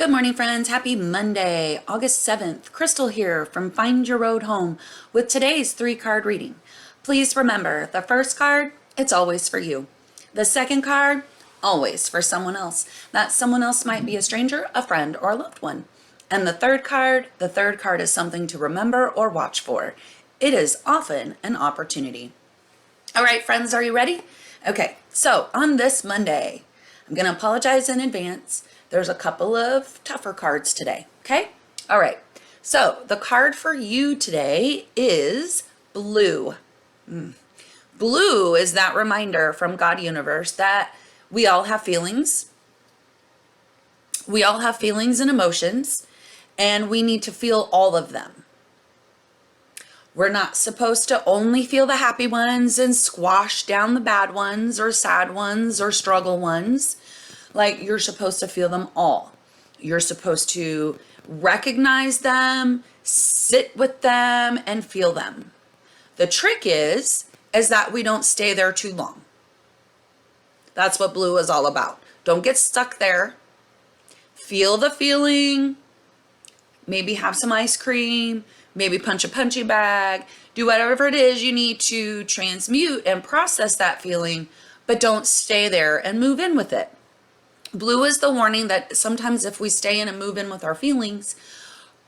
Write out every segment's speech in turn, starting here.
Good morning, friends. Happy Monday, August 7th. Crystal here from Find Your Road Home with today's 3-card reading. Please remember, the first card, it's always for you. The second card, always for someone else. That someone else might be a stranger, a friend, or a loved one. And the third card is something to remember or watch for. It is often an opportunity. All right, friends, are you ready? Okay, so on this Monday, I'm going to apologize in advance. There's a couple of tougher cards today, okay? All right, so the card for you today is blue. Blue is that reminder from God Universe that we all have feelings. We all have feelings and emotions, and we need to feel all of them. We're not supposed to only feel the happy ones and squash down the bad ones or sad ones or struggle ones. Like, you're supposed to feel them all. You're supposed to recognize them, sit with them, and feel them. The trick is that we don't stay there too long. That's what blue is all about. Don't get stuck there. Feel the feeling. Maybe have some ice cream. Maybe punch a punching bag. Do whatever it is you need to transmute and process that feeling, but don't stay there and move in with it. Blue is the warning that sometimes if we stay in and move in with our feelings,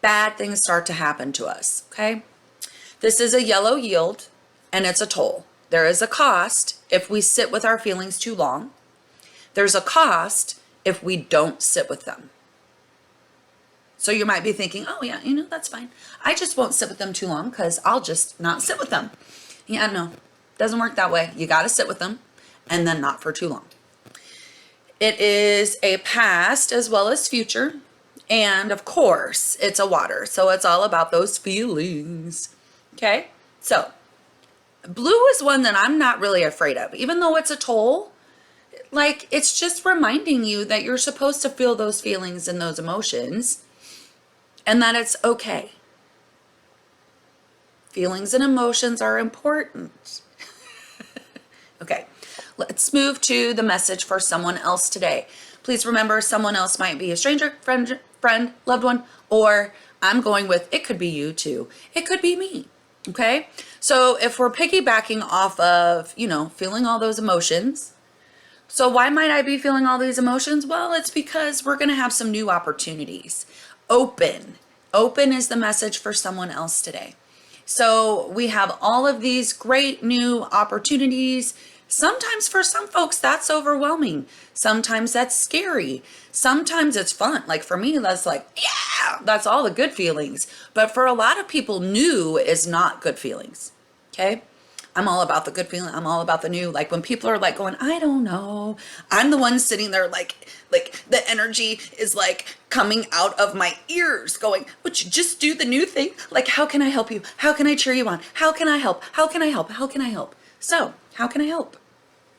bad things start to happen to us, okay? This is a yellow yield, and it's a toll. There is a cost if we sit with our feelings too long. There's a cost if we don't sit with them. So you might be thinking, oh yeah, that's fine. I just won't sit with them too long because I'll just not sit with them. Yeah, no, doesn't work that way. You got to sit with them and then not for too long. It is a past as well as future. And of course, it's a water. So it's all about those feelings. Okay? So blue is one that I'm not really afraid of. Even though it's a toll, like, it's just reminding you that you're supposed to feel those feelings and those emotions and that it's okay. Feelings and emotions are important. Okay. Let's move to the message for someone else today. Please remember, someone else might be a stranger, friend, loved one, or I'm going with, it could be you too. It could be me, okay? So if we're piggybacking off of, feeling all those emotions, so why might I be feeling all these emotions? Well, it's because we're going to have some new opportunities. Open is the message for someone else today. So we have all of these great new opportunities. Sometimes for some folks, that's overwhelming. Sometimes that's scary. Sometimes it's fun. Like for me, that's like, yeah, that's all the good feelings. But for a lot of people, new is not good feelings. Okay? I'm all about the good feeling. I'm all about the new. Like when people are like going, I don't know. I'm the one sitting there like the energy is like coming out of my ears going, would you just do the new thing? Like, how can I help you? How can I cheer you on? How can I help? How can I help? How can I help? So how can I help?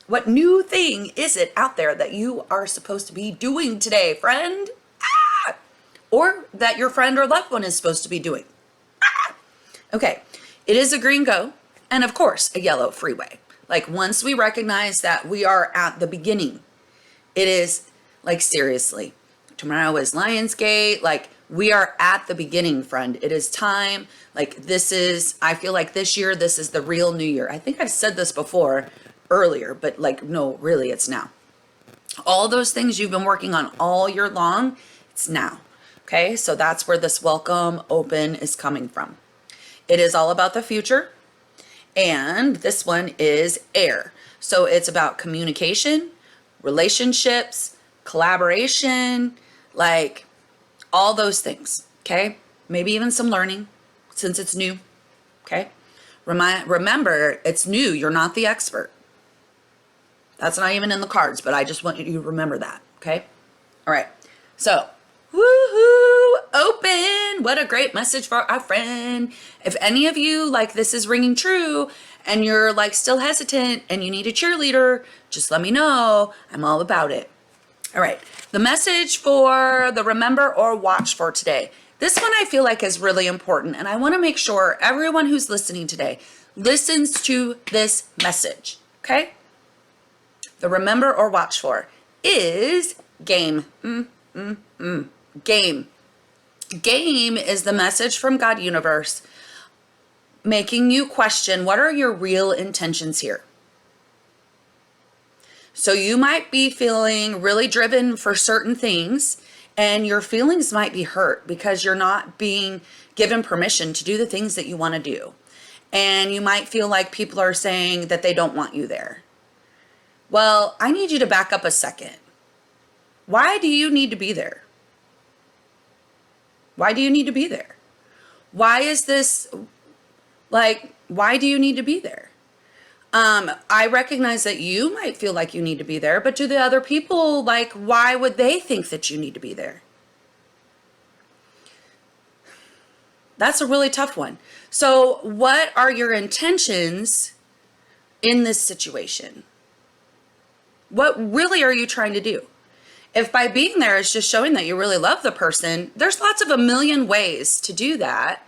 What new thing is it out there that you are supposed to be doing today, friend? Or that your friend or loved one is supposed to be doing? Okay, it is a green go, and of course, a yellow freeway. Like once we recognize that we are at the beginning, it is like seriously, tomorrow is Lionsgate, like we are at the beginning, friend. It is time. Like I feel like this year, this is the real new year. I think I've said this before earlier, but like, no, really, it's now. All those things you've been working on all year long, it's now. Okay, so that's where this welcome open is coming from. It is all about the future, and this one is air. So it's about communication, relationships, collaboration, like all those things. Okay, maybe even some learning since it's new. Okay, remember, it's new. You're not the expert. That's not even in the cards, but I just want you to remember that, okay? All right, so, woohoo, open. What a great message for our friend. If any of you, like, this is ringing true and you're, like, still hesitant and you need a cheerleader, just let me know. I'm all about it. All right, the message for the remember or watch for today. This one I feel like is really important, and I want to make sure everyone who's listening today listens to this message, okay? The remember or watch for is game. Game. Game is the message from God universe making you question what are your real intentions here. So you might be feeling really driven for certain things, and your feelings might be hurt because you're not being given permission to do the things that you want to do. And you might feel like people are saying that they don't want you there. Well, I need you to back up a second. Why do you need to be there? Why do you need to be there? Why is this why do you need to be there? I recognize that you might feel like you need to be there, but to the other people, why would they think that you need to be there? That's a really tough one. So what are your intentions in this situation? What really are you trying to do? If by being there is just showing that you really love the person, there's lots of a million ways to do that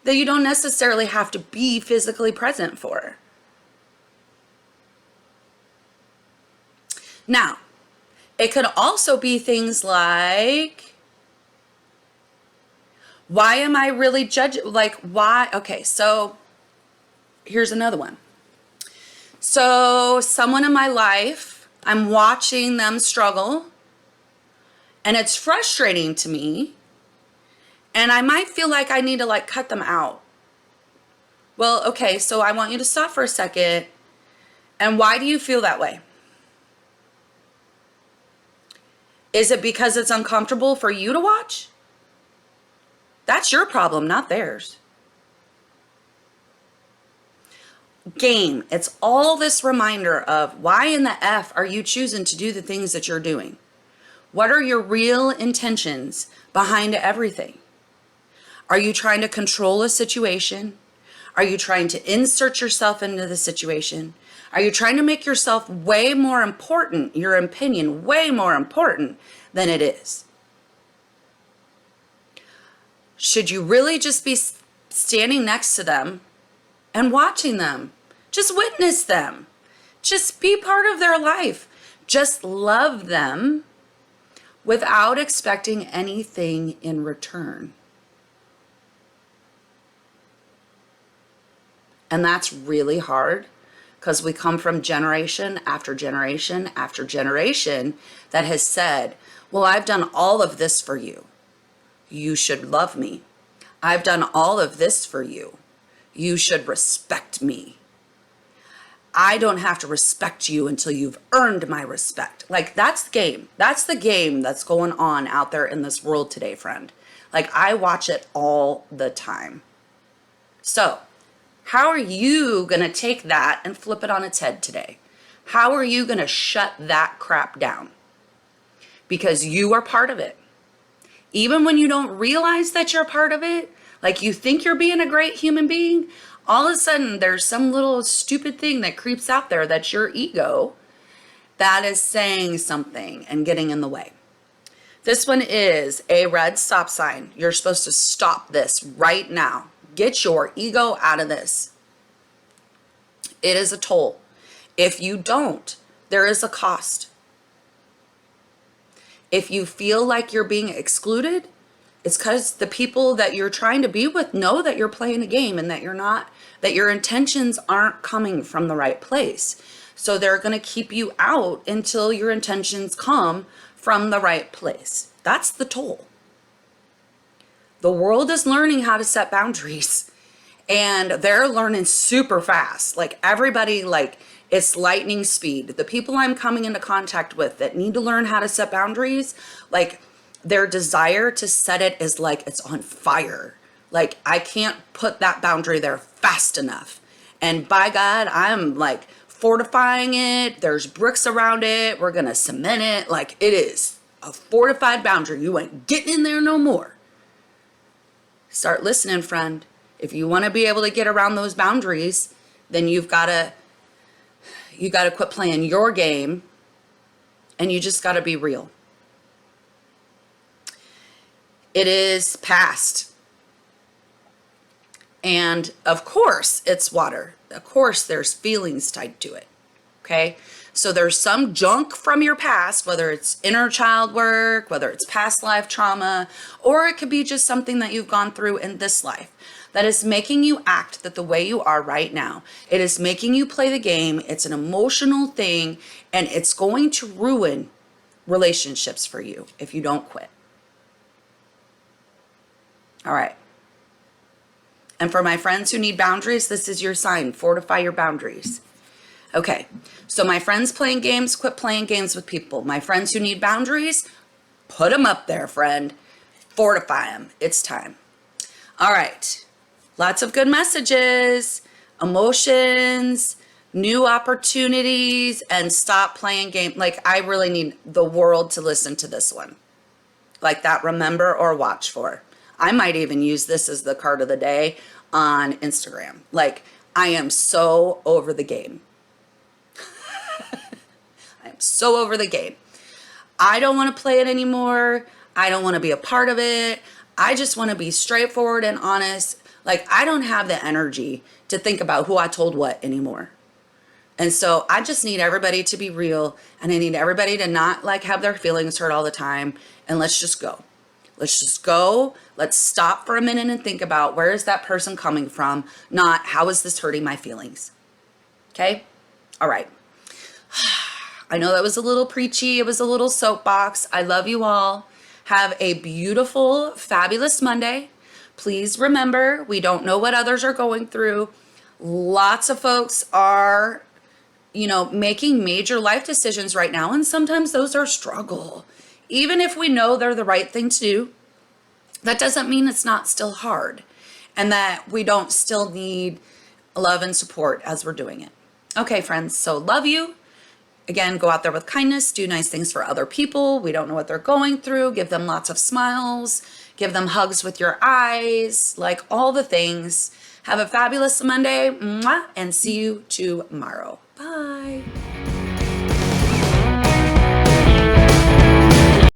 you don't necessarily have to be physically present for. Now, it could also be things like, why am I really judging? Why? Okay, so here's another one. So someone in my life, I'm watching them struggle, and it's frustrating to me, and I might feel like I need to cut them out. Well, okay, so I want you to stop for a second. And why do you feel that way? Is it because it's uncomfortable for you to watch? That's your problem, not theirs. Game. It's all this reminder of why in the F are you choosing to do the things that you're doing? What are your real intentions behind everything? Are you trying to control a situation? Are you trying to insert yourself into the situation? Are you trying to make yourself way more important, your opinion way more important than it is? Should you really just be standing next to them and watching them? Just witness them. Just be part of their life. Just love them without expecting anything in return. And that's really hard because we come from generation after generation after generation that has said, well, I've done all of this for you. You should love me. I've done all of this for you. You should respect me. I don't have to respect you until you've earned my respect. That's the game. That's the game that's going on out there in this world today, friend. I watch it all the time. So, how are you going to take that and flip it on its head today? How are you going to shut that crap down? Because you are part of it. Even when you don't realize that you're part of it, you think you're being a great human being, all of a sudden there's some little stupid thing that creeps out there that's your ego that is saying something and getting in the way. This one is a red stop sign. You're supposed to stop this right now. Get your ego out of this. It is a toll. If you don't, there is a cost. If you feel like you're being excluded, it's because the people that you're trying to be with know that you're playing a game and that you're not, that your intentions aren't coming from the right place. So they're going to keep you out until your intentions come from the right place. That's the toll. The world is learning how to set boundaries, and they're learning super fast. Everybody, it's lightning speed. The people I'm coming into contact with that need to learn how to set boundaries, their desire to set it is it's on fire. I can't put that boundary there fast enough. And by God, I'm fortifying it. There's bricks around it. We're going to cement it. It is a fortified boundary. You ain't getting in there no more. Start listening, friend. If you want to be able to get around those boundaries, then you got to quit playing your game, and you just got to be real. It is past. And of course, it's water. Of course, there's feelings tied to it. Okay? So there's some junk from your past, whether it's inner child work, whether it's past life trauma, or it could be just something that you've gone through in this life that is making you act that the way you are right now. It is making you play the game. It's an emotional thing, and it's going to ruin relationships for you if you don't quit. All right. And for my friends who need boundaries, this is your sign. Fortify your boundaries. Okay. So my friends playing games, quit playing games with people. My friends who need boundaries, put them up there, friend. Fortify them. It's time. All right. Lots of good messages, emotions, new opportunities, and stop playing games. Like, I really need the world to listen to this one. Like that, remember or watch for. I might even use this as the card of the day on Instagram. Like, I am so over the game. I am so over the game. I don't want to play it anymore. I don't want to be a part of it. I just want to be straightforward and honest. Like, I don't have the energy to think about who I told what anymore. And so I just need everybody to be real, and I need everybody to not like have their feelings hurt all the time. And let's just go. Let's just go. Let's stop for a minute and think about, where is that person coming from? Not, how is this hurting my feelings? Okay? All right. I know that was a little preachy. It was a little soapbox. I love you all. Have a beautiful, fabulous Monday. Please remember, we don't know what others are going through. Lots of folks are, making major life decisions right now, and sometimes those are struggle. Even if we know they're the right thing to do, that doesn't mean it's not still hard, and that we don't still need love and support as we're doing it. Okay, friends, so love you. Again, go out there with kindness, do nice things for other people. We don't know what they're going through. Give them lots of smiles, give them hugs with your eyes, like all the things. Have a fabulous Monday, and see you tomorrow. Bye.